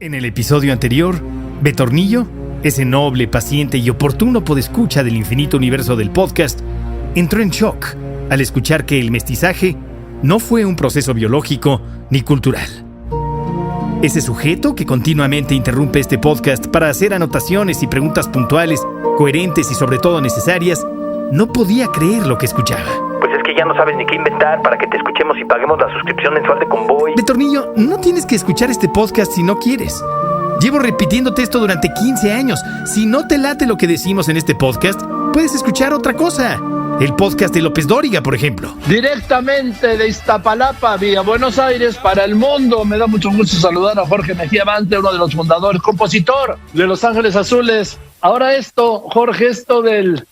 En el episodio anterior, Betornillo, ese noble, paciente y oportuno podescucha del infinito universo del podcast, entró en shock al escuchar que el mestizaje no fue un proceso biológico ni cultural. Ese sujeto que continuamente interrumpe este podcast para hacer anotaciones y preguntas puntuales, coherentes y sobre todo necesarias, no podía creer lo que escuchaba. Pues es que ya no sabes ni qué inventar para que te escuchemos y paguemos la suscripción mensual de Convoy. Betornillo, no tienes que escuchar este podcast si no quieres. Llevo repitiéndote esto durante 15 años. Si no te late lo que decimos en este podcast, puedes escuchar otra cosa. El podcast de López Dóriga, por ejemplo. Directamente de Iztapalapa, vía Buenos Aires, para el mundo. Me da mucho gusto saludar a Jorge Mejía Bante, uno de los fundadores, compositor de Los Ángeles Azules. Ahora esto, Jorge, esto del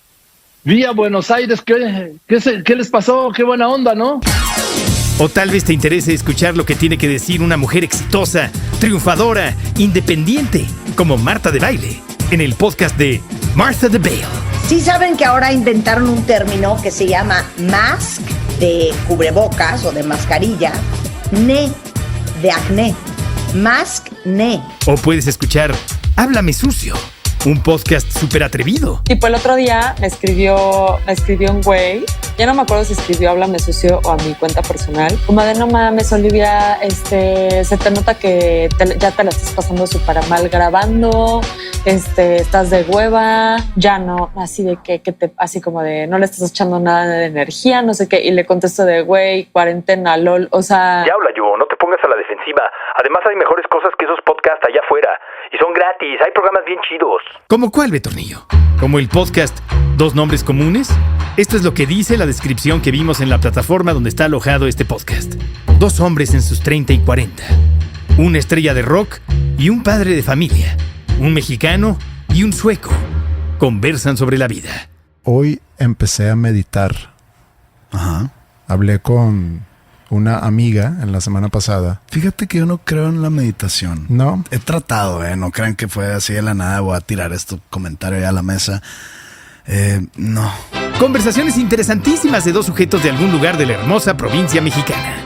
vía Buenos Aires, ¿qué les pasó? Qué buena onda, ¿no? O tal vez te interese escuchar lo que tiene que decir una mujer exitosa, triunfadora, independiente, como Marta de Baile, en el podcast de Martha de Baile. Sí saben que ahora inventaron un término que se llama mask, de cubrebocas o de mascarilla, ne, de acné. Mask, ne. O puedes escuchar Háblame Sucio, un podcast súper atrevido. Tipo, el otro día me escribió un güey, ya no me acuerdo si escribió Háblame Sucio o a mi cuenta personal, como de no mames, Olivia, se te nota que ya te la estás pasando súper mal grabando, estás de hueva, ya no, así de que así como de no le estás echando nada de energía, no sé qué, y le contesto de güey, cuarentena, lol, o sea... Ya habla yo, no te pongas a la defensiva. Además hay mejores cosas que esos podcasts allá afuera. Y son gratis, hay programas bien chidos. ¿Cómo cuál, Betornillo? ¿Como el podcast Dos Nombres Comunes? Esto es lo que dice la descripción que vimos en la plataforma donde está alojado este podcast. Dos hombres en sus 30 y 40. Una estrella de rock y un padre de familia. Un mexicano y un sueco. Conversan sobre la vida. Hoy empecé a meditar. Hablé con una amiga en la semana pasada. Fíjate que yo no creo en la meditación. ¿No? He tratado, no crean que fue así de la nada, voy a tirar este comentario ya a la mesa. No. Conversaciones interesantísimas de dos sujetos de algún lugar de la hermosa provincia mexicana.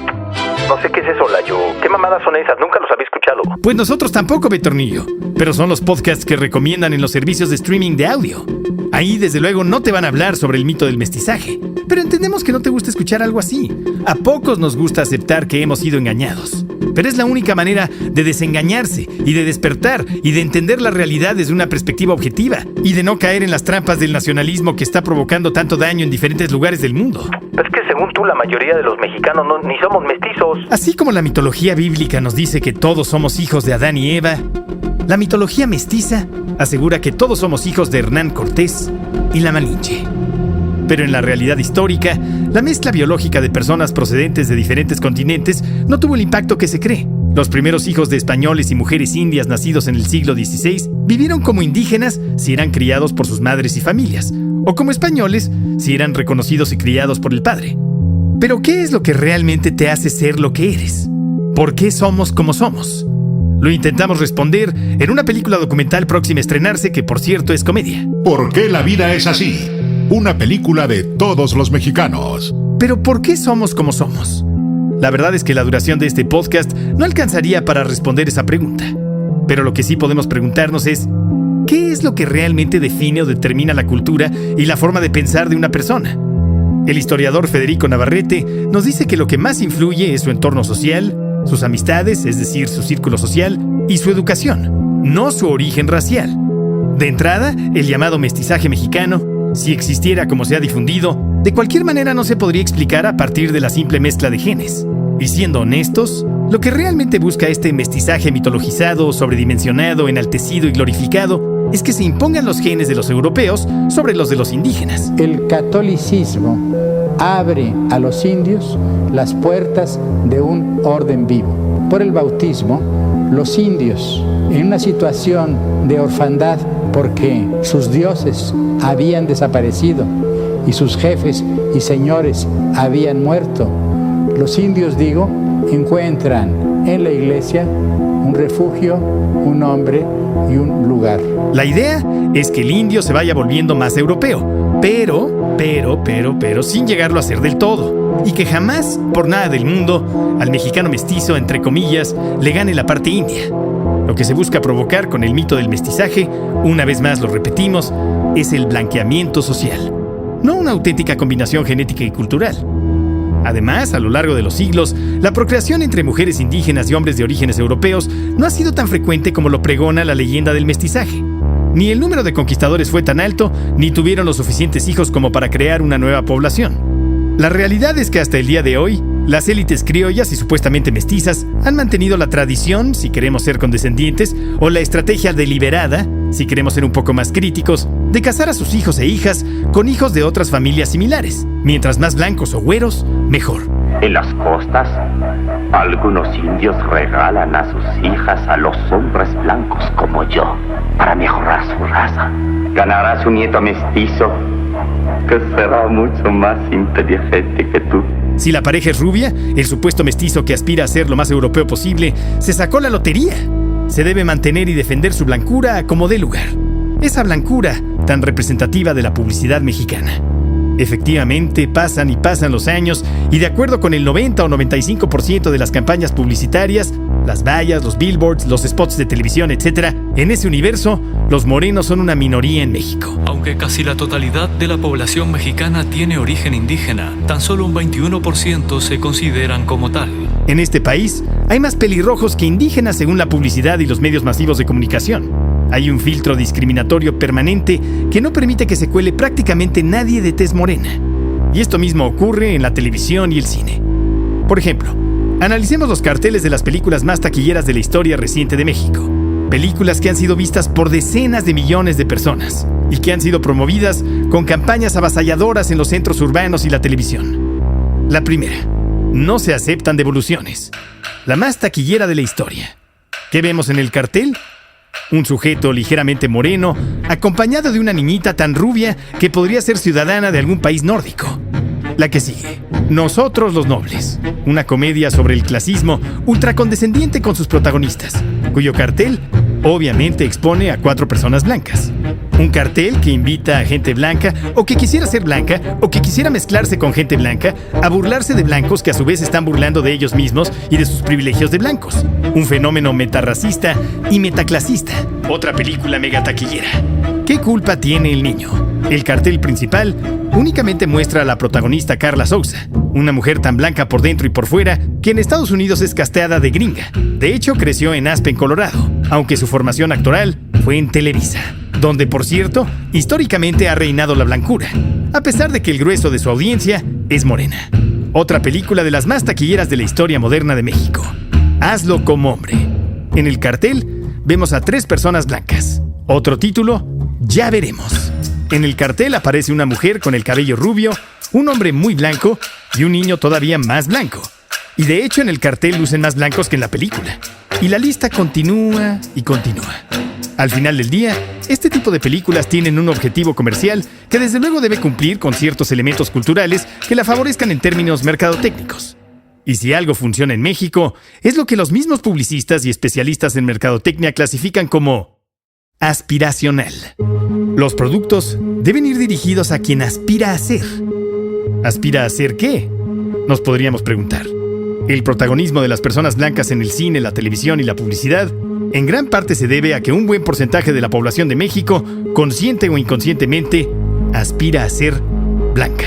No sé qué es eso, Layo. ¿Qué mamadas son esas? Nunca los había escuchado. Pues nosotros tampoco, Betornillo. Pero son los podcasts que recomiendan en los servicios de streaming de audio. Ahí, desde luego, no te van a hablar sobre el mito del mestizaje. Pero entendemos que no te gusta escuchar algo así. A pocos nos gusta aceptar que hemos sido engañados. Pero es la única manera de desengañarse y de despertar y de entender la realidad desde una perspectiva objetiva y de no caer en las trampas del nacionalismo que está provocando tanto daño en diferentes lugares del mundo. Pero es que según tú, la mayoría de los mexicanos ni somos mestizos. Así como la mitología bíblica nos dice que todos somos hijos de Adán y Eva, la mitología mestiza asegura que todos somos hijos de Hernán Cortés y la Malinche. Pero en la realidad histórica, la mezcla biológica de personas procedentes de diferentes continentes no tuvo el impacto que se cree. Los primeros hijos de españoles y mujeres indias nacidos en el siglo XVI vivieron como indígenas si eran criados por sus madres y familias, o como españoles si eran reconocidos y criados por el padre. Pero ¿qué es lo que realmente te hace ser lo que eres? ¿Por qué somos como somos? Lo intentamos responder en una película documental próxima a estrenarse que, por cierto, es comedia. ¿Por qué la vida es así? Una película de todos los mexicanos. Pero ¿por qué somos como somos? La verdad es que la duración de este podcast no alcanzaría para responder esa pregunta. Pero lo que sí podemos preguntarnos es, ¿qué es lo que realmente define o determina la cultura y la forma de pensar de una persona? El historiador Federico Navarrete nos dice que lo que más influye es su entorno social, sus amistades, es decir, su círculo social, y su educación, no su origen racial. De entrada, el llamado mestizaje mexicano, si existiera como se ha difundido, de cualquier manera no se podría explicar a partir de la simple mezcla de genes. Y siendo honestos, lo que realmente busca este mestizaje mitologizado, sobredimensionado, enaltecido y glorificado es que se impongan los genes de los europeos sobre los de los indígenas. El catolicismo abre a los indios las puertas de un orden vivo. Por el bautismo, los indios, en una situación de orfandad porque sus dioses habían desaparecido y sus jefes y señores habían muerto, los indios, encuentran en la iglesia un refugio, un hombre y un lugar. La idea es que el indio se vaya volviendo más europeo, pero sin llegarlo a ser del todo. Y que jamás, por nada del mundo, al mexicano mestizo, entre comillas, le gane la parte india. Lo que se busca provocar con el mito del mestizaje, una vez más lo repetimos, es el blanqueamiento social, no una auténtica combinación genética y cultural. Además, a lo largo de los siglos, la procreación entre mujeres indígenas y hombres de orígenes europeos no ha sido tan frecuente como lo pregona la leyenda del mestizaje. Ni el número de conquistadores fue tan alto, ni tuvieron los suficientes hijos como para crear una nueva población. La realidad es que hasta el día de hoy, las élites criollas y supuestamente mestizas han mantenido la tradición, si queremos ser condescendientes, o la estrategia deliberada, si queremos ser un poco más críticos, de casar a sus hijos e hijas con hijos de otras familias similares. Mientras más blancos o güeros, mejor. En las costas, algunos indios regalan a sus hijas a los hombres blancos como yo, para mejorar su raza. Ganarás un nieto mestizo que será mucho más inteligente que tú. Si la pareja es rubia, el supuesto mestizo que aspira a ser lo más europeo posible se sacó la lotería. Se debe mantener y defender su blancura como dé lugar. Esa blancura tan representativa de la publicidad mexicana. Efectivamente, pasan y pasan los años y de acuerdo con el 90 o 95% de las campañas publicitarias, las vallas, los billboards, los spots de televisión, etc., en ese universo, los morenos son una minoría en México. Aunque casi la totalidad de la población mexicana tiene origen indígena, tan solo un 21% se consideran como tal. En este país, hay más pelirrojos que indígenas según la publicidad y los medios masivos de comunicación. Hay un filtro discriminatorio permanente que no permite que se cuele prácticamente nadie de tez morena. Y esto mismo ocurre en la televisión y el cine. Por ejemplo, analicemos los carteles de las películas más taquilleras de la historia reciente de México. Películas que han sido vistas por decenas de millones de personas y que han sido promovidas con campañas avasalladoras en los centros urbanos y la televisión. La primera, no se aceptan devoluciones. La más taquillera de la historia. ¿Qué vemos en el cartel? Un sujeto ligeramente moreno, acompañado de una niñita tan rubia que podría ser ciudadana de algún país nórdico. La que sigue, Nosotros los Nobles, una comedia sobre el clasismo ultracondescendiente con sus protagonistas, cuyo cartel obviamente expone a 4 personas blancas. Un cartel que invita a gente blanca o que quisiera ser blanca o que quisiera mezclarse con gente blanca a burlarse de blancos que a su vez están burlando de ellos mismos y de sus privilegios de blancos. Un fenómeno metarracista y metaclasista. Otra película mega taquillera. ¿Qué culpa tiene el niño? El cartel principal únicamente muestra a la protagonista Carla Souza, una mujer tan blanca por dentro y por fuera que en Estados Unidos es casteada de gringa. De hecho, creció en Aspen, Colorado, aunque su formación actoral fue en Televisa, donde, por cierto, históricamente ha reinado la blancura, a pesar de que el grueso de su audiencia es morena. Otra película de las más taquilleras de la historia moderna de México, Hazlo como hombre. En el cartel vemos a 3 personas blancas. Otro título, Ya veremos. En el cartel aparece una mujer con el cabello rubio, un hombre muy blanco y un niño todavía más blanco. Y de hecho en el cartel lucen más blancos que en la película. Y la lista continúa y continúa. Al final del día, este tipo de películas tienen un objetivo comercial que desde luego debe cumplir con ciertos elementos culturales que la favorezcan en términos mercadotécnicos. Y si algo funciona en México, es lo que los mismos publicistas y especialistas en mercadotecnia clasifican como aspiracional. Los productos deben ir dirigidos a quien aspira a ser. ¿Aspira a ser qué? Nos podríamos preguntar. El protagonismo de las personas blancas en el cine, la televisión y la publicidad en gran parte se debe a que un buen porcentaje de la población de México, consciente o inconscientemente, aspira a ser blanca.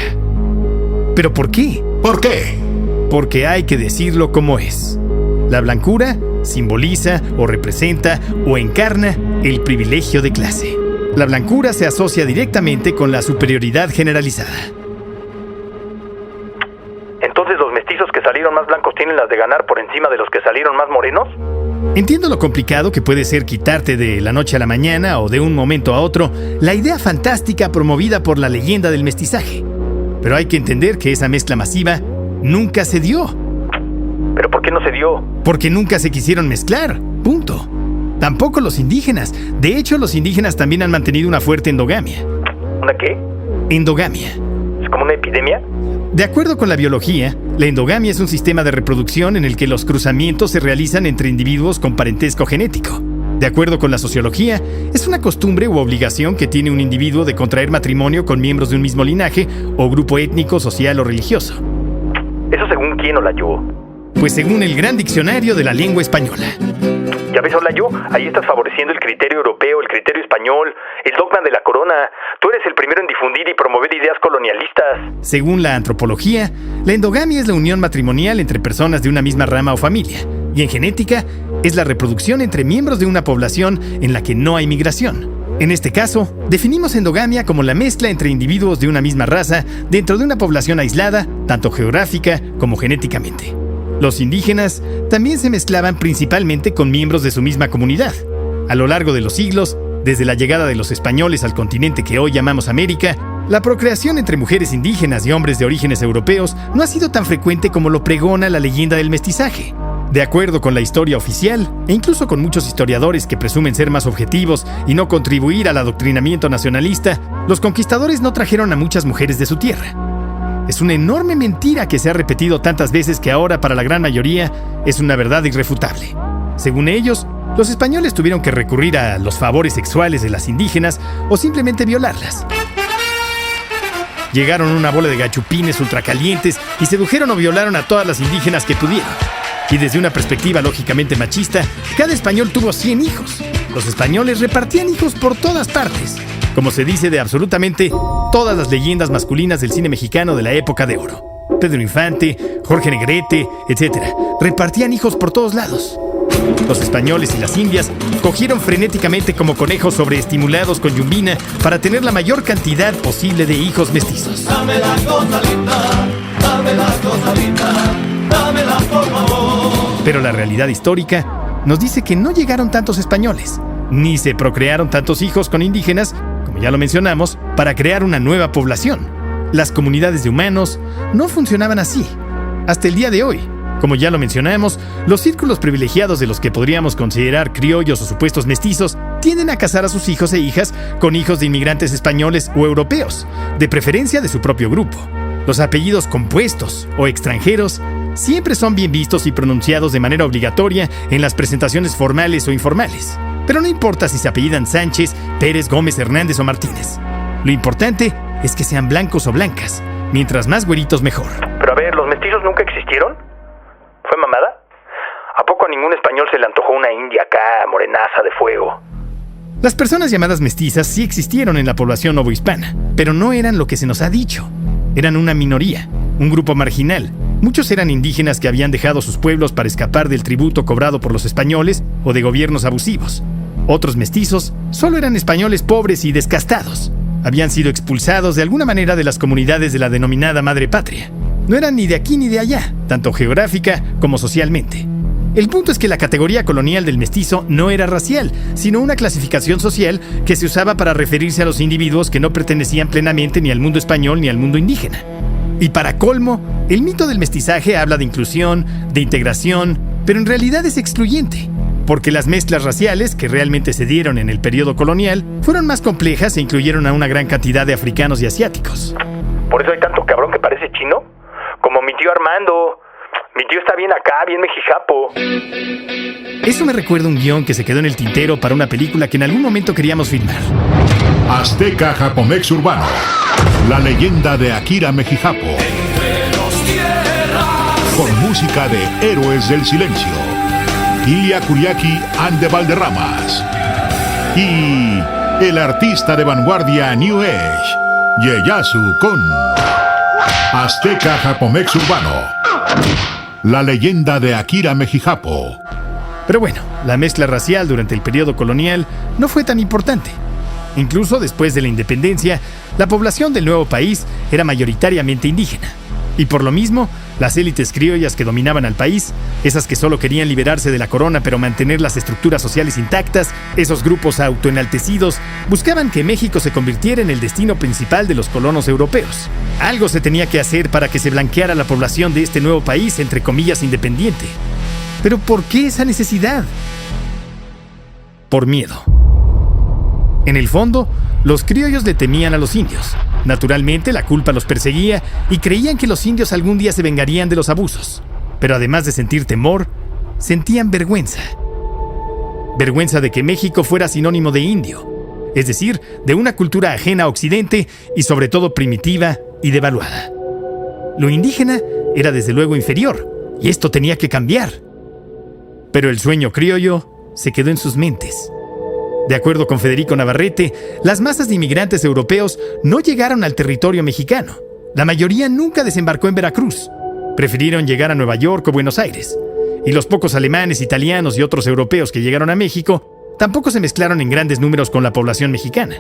¿Pero por qué? ¿Por qué? Porque hay que decirlo como es. La blancura simboliza o representa o encarna el privilegio de clase. La blancura se asocia directamente con la superioridad generalizada. ¿Entonces los mestizos que salieron más blancos tienen las de ganar por encima de los que salieron más morenos? Entiendo lo complicado que puede ser quitarte de la noche a la mañana o de un momento a otro la idea fantástica promovida por la leyenda del mestizaje. Pero hay que entender que esa mezcla masiva nunca se dio. ¿Pero por qué no se dio? Porque nunca se quisieron mezclar. Punto. Tampoco los indígenas. De hecho, los indígenas también han mantenido una fuerte endogamia. ¿Una qué? Endogamia. ¿Es como una epidemia? De acuerdo con la biología, la endogamia es un sistema de reproducción en el que los cruzamientos se realizan entre individuos con parentesco genético. De acuerdo con la sociología, es una costumbre u obligación que tiene un individuo de contraer matrimonio con miembros de un mismo linaje o grupo étnico, social o religioso. ¿Eso según quién o la yo? Pues según el Gran Diccionario de la Lengua Española. Ya ves, Olayo, ahí estás favoreciendo el criterio europeo, el criterio español, el dogma de la corona. Tú eres el primero en difundir y promover ideas colonialistas. Según la antropología, la endogamia es la unión matrimonial entre personas de una misma rama o familia, y en genética es la reproducción entre miembros de una población en la que no hay migración. En este caso, definimos endogamia como la mezcla entre individuos de una misma raza dentro de una población aislada, tanto geográfica como genéticamente. Los indígenas también se mezclaban principalmente con miembros de su misma comunidad. A lo largo de los siglos, desde la llegada de los españoles al continente que hoy llamamos América, la procreación entre mujeres indígenas y hombres de orígenes europeos no ha sido tan frecuente como lo pregona la leyenda del mestizaje. De acuerdo con la historia oficial, e incluso con muchos historiadores que presumen ser más objetivos y no contribuir al adoctrinamiento nacionalista, los conquistadores no trajeron a muchas mujeres de su tierra. Es una enorme mentira que se ha repetido tantas veces que ahora para la gran mayoría es una verdad irrefutable. Según ellos, los españoles tuvieron que recurrir a los favores sexuales de las indígenas o simplemente violarlas. Llegaron una bola de gachupines ultracalientes y sedujeron o violaron a todas las indígenas que pudieron. Y desde una perspectiva lógicamente machista, cada español tuvo 100 hijos. Los españoles repartían hijos por todas partes, como se dice de absolutamente todas las leyendas masculinas del cine mexicano de la época de oro. Pedro Infante, Jorge Negrete, etc. Repartían hijos por todos lados. Los españoles y las indias cogieron frenéticamente como conejos sobreestimulados con yumbina para tener la mayor cantidad posible de hijos mestizos. Dame la cosa linda, dame la cosa linda, dámela por favor. Pero la realidad histórica nos dice que no llegaron tantos españoles, ni se procrearon tantos hijos con indígenas, como ya lo mencionamos, para crear una nueva población. Las comunidades de humanos no funcionaban así. Hasta el día de hoy, como ya lo mencionamos, los círculos privilegiados de los que podríamos considerar criollos o supuestos mestizos tienden a casar a sus hijos e hijas con hijos de inmigrantes españoles o europeos, de preferencia de su propio grupo. Los apellidos compuestos o extranjeros siempre son bien vistos y pronunciados de manera obligatoria en las presentaciones formales o informales. Pero no importa si se apellidan Sánchez, Pérez, Gómez, Hernández o Martínez. Lo importante es que sean blancos o blancas. Mientras más güeritos, mejor. Pero a ver, ¿los mestizos nunca existieron? ¿Fue mamada? ¿A poco a ningún español se le antojó una india acá, morenaza de fuego? Las personas llamadas mestizas sí existieron en la población novohispana, pero no eran lo que se nos ha dicho. Eran una minoría, un grupo marginal. Muchos eran indígenas que habían dejado sus pueblos para escapar del tributo cobrado por los españoles o de gobiernos abusivos. Otros mestizos solo eran españoles pobres y descastados. Habían sido expulsados de alguna manera de las comunidades de la denominada madre patria. No eran ni de aquí ni de allá, tanto geográfica como socialmente. El punto es que la categoría colonial del mestizo no era racial, sino una clasificación social que se usaba para referirse a los individuos que no pertenecían plenamente ni al mundo español ni al mundo indígena. Y para colmo, el mito del mestizaje habla de inclusión, de integración, pero en realidad es excluyente, porque las mezclas raciales que realmente se dieron en el periodo colonial fueron más complejas e incluyeron a una gran cantidad de africanos y asiáticos. ¿Por eso hay tanto cabrón que parece chino? Como mi tío Armando. Mi tío está bien acá, bien mexicapo. Eso me recuerda un guión que se quedó en el tintero para una película que en algún momento queríamos filmar. Azteca Japomex Urbano. La leyenda de Akira Mejijapo. Con música de Héroes del Silencio. Ilia Kuriaki and the Valderramas. Y el artista de vanguardia New Age, Ieyasu con Azteca Japomex Urbano. La leyenda de Akira Mejijapo. Pero bueno, la mezcla racial durante el periodo colonial no fue tan importante. Incluso después de la independencia, la población del nuevo país era mayoritariamente indígena. Y por lo mismo, las élites criollas que dominaban al país, esas que solo querían liberarse de la corona pero mantener las estructuras sociales intactas, esos grupos autoenaltecidos, buscaban que México se convirtiera en el destino principal de los colonos europeos. Algo se tenía que hacer para que se blanqueara la población de este nuevo país, entre comillas, independiente. ¿Pero por qué esa necesidad? Por miedo. En el fondo, los criollos le temían a los indios. Naturalmente, la culpa los perseguía y creían que los indios algún día se vengarían de los abusos. Pero además de sentir temor, sentían vergüenza. Vergüenza de que México fuera sinónimo de indio, es decir, de una cultura ajena a Occidente y sobre todo primitiva y devaluada. Lo indígena era desde luego inferior, y esto tenía que cambiar. Pero el sueño criollo se quedó en sus mentes. De acuerdo con Federico Navarrete, las masas de inmigrantes europeos no llegaron al territorio mexicano. La mayoría nunca desembarcó en Veracruz. Prefirieron llegar a Nueva York o Buenos Aires. Y los pocos alemanes, italianos y otros europeos que llegaron a México tampoco se mezclaron en grandes números con la población mexicana.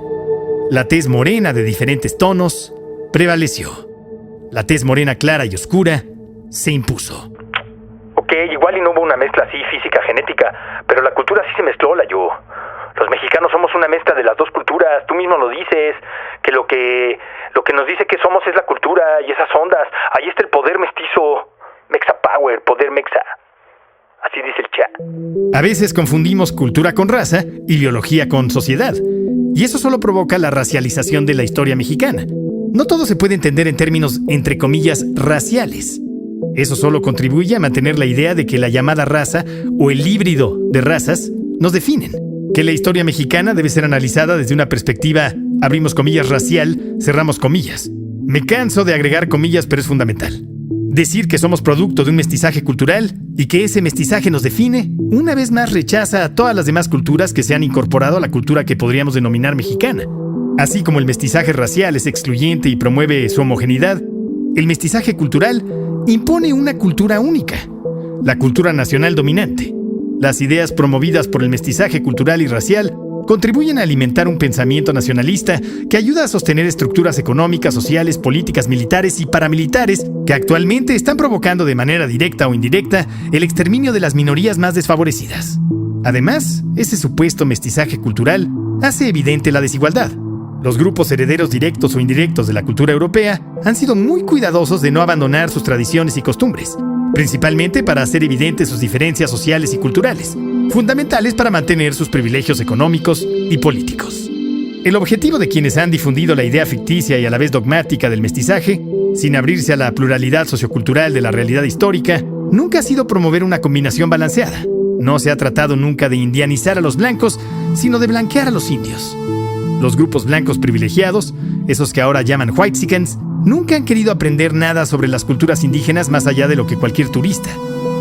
La tez morena de diferentes tonos prevaleció. La tez morena clara y oscura se impuso. Ok, igual y no hubo una mezcla así física, genética, pero la cultura sí se mezcló, Layo. Los mexicanos somos una mezcla de las dos culturas, tú mismo lo dices, que lo que nos dice que somos es la cultura y esas ondas. Ahí está el poder mestizo, Mexa Power, poder Mexa. Así dice el chat. A veces confundimos cultura con raza y biología con sociedad, y eso solo provoca la racialización de la historia mexicana. No todo se puede entender en términos, entre comillas, raciales. Eso solo contribuye a mantener la idea de que la llamada raza o el híbrido de razas nos definen, que la historia mexicana debe ser analizada desde una perspectiva, abrimos comillas, racial, cerramos comillas. Me canso de agregar comillas, pero es fundamental. Decir que somos producto de un mestizaje cultural y que ese mestizaje nos define, una vez más rechaza a todas las demás culturas que se han incorporado a la cultura que podríamos denominar mexicana. Así como el mestizaje racial es excluyente y promueve su homogeneidad, el mestizaje cultural impone una cultura única, la cultura nacional dominante. Las ideas promovidas por el mestizaje cultural y racial contribuyen a alimentar un pensamiento nacionalista que ayuda a sostener estructuras económicas, sociales, políticas, militares y paramilitares que actualmente están provocando de manera directa o indirecta el exterminio de las minorías más desfavorecidas. Además, ese supuesto mestizaje cultural hace evidente la desigualdad. Los grupos herederos directos o indirectos de la cultura europea han sido muy cuidadosos de no abandonar sus tradiciones y costumbres, principalmente para hacer evidentes sus diferencias sociales y culturales, fundamentales para mantener sus privilegios económicos y políticos. El objetivo de quienes han difundido la idea ficticia y a la vez dogmática del mestizaje, sin abrirse a la pluralidad sociocultural de la realidad histórica, nunca ha sido promover una combinación balanceada. No se ha tratado nunca de indianizar a los blancos, sino de blanquear a los indios. Los grupos blancos privilegiados, esos que ahora llaman whitexicans, nunca han querido aprender nada sobre las culturas indígenas más allá de lo que cualquier turista.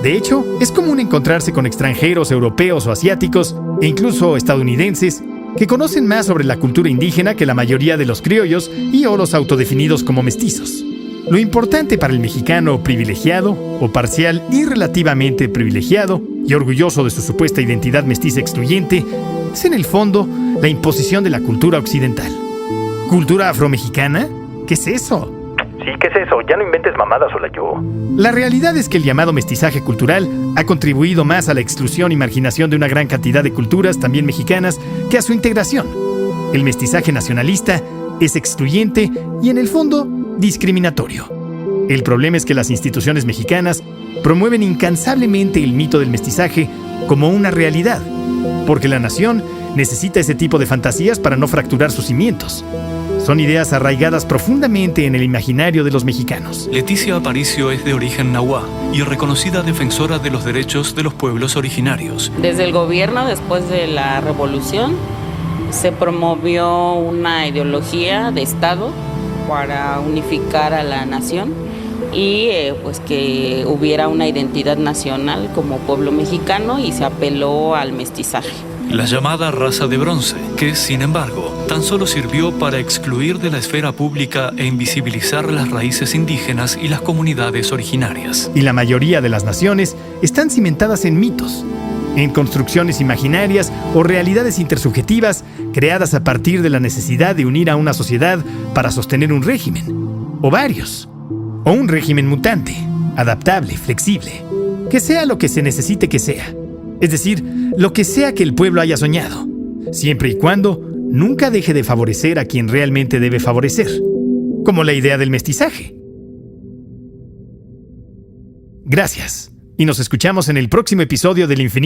De hecho, es común encontrarse con extranjeros europeos o asiáticos, e incluso estadounidenses, que conocen más sobre la cultura indígena que la mayoría de los criollos y o los autodefinidos como mestizos. Lo importante para el mexicano privilegiado, o parcial y relativamente privilegiado, y orgulloso de su supuesta identidad mestiza excluyente, es en el fondo la imposición de la cultura occidental. ¿Cultura afromexicana? ¿Qué es eso? Sí, ¿qué es eso? Ya no inventes mamadas, Olayo. La realidad es que el llamado mestizaje cultural ha contribuido más a la exclusión y marginación de una gran cantidad de culturas, también mexicanas, que a su integración. El mestizaje nacionalista es excluyente y, en el fondo, discriminatorio. El problema es que las instituciones mexicanas promueven incansablemente el mito del mestizaje como una realidad, porque la nación necesita ese tipo de fantasías para no fracturar sus cimientos. Son ideas arraigadas profundamente en el imaginario de los mexicanos. Leticia Aparicio es de origen nahuá y reconocida defensora de los derechos de los pueblos originarios. Desde el gobierno, después de la revolución, se promovió una ideología de Estado para unificar a la nación y pues que hubiera una identidad nacional como pueblo mexicano, y se apeló al mestizaje. La llamada raza de bronce, que, sin embargo, tan solo sirvió para excluir de la esfera pública e invisibilizar las raíces indígenas y las comunidades originarias. Y la mayoría de las naciones están cimentadas en mitos, en construcciones imaginarias o realidades intersubjetivas creadas a partir de la necesidad de unir a una sociedad para sostener un régimen, o varios, o un régimen mutante, adaptable, flexible, que sea lo que se necesite que sea. Es decir, lo que sea que el pueblo haya soñado, siempre y cuando nunca deje de favorecer a quien realmente debe favorecer, como la idea del mestizaje. Gracias, y nos escuchamos en el próximo episodio del Infinito.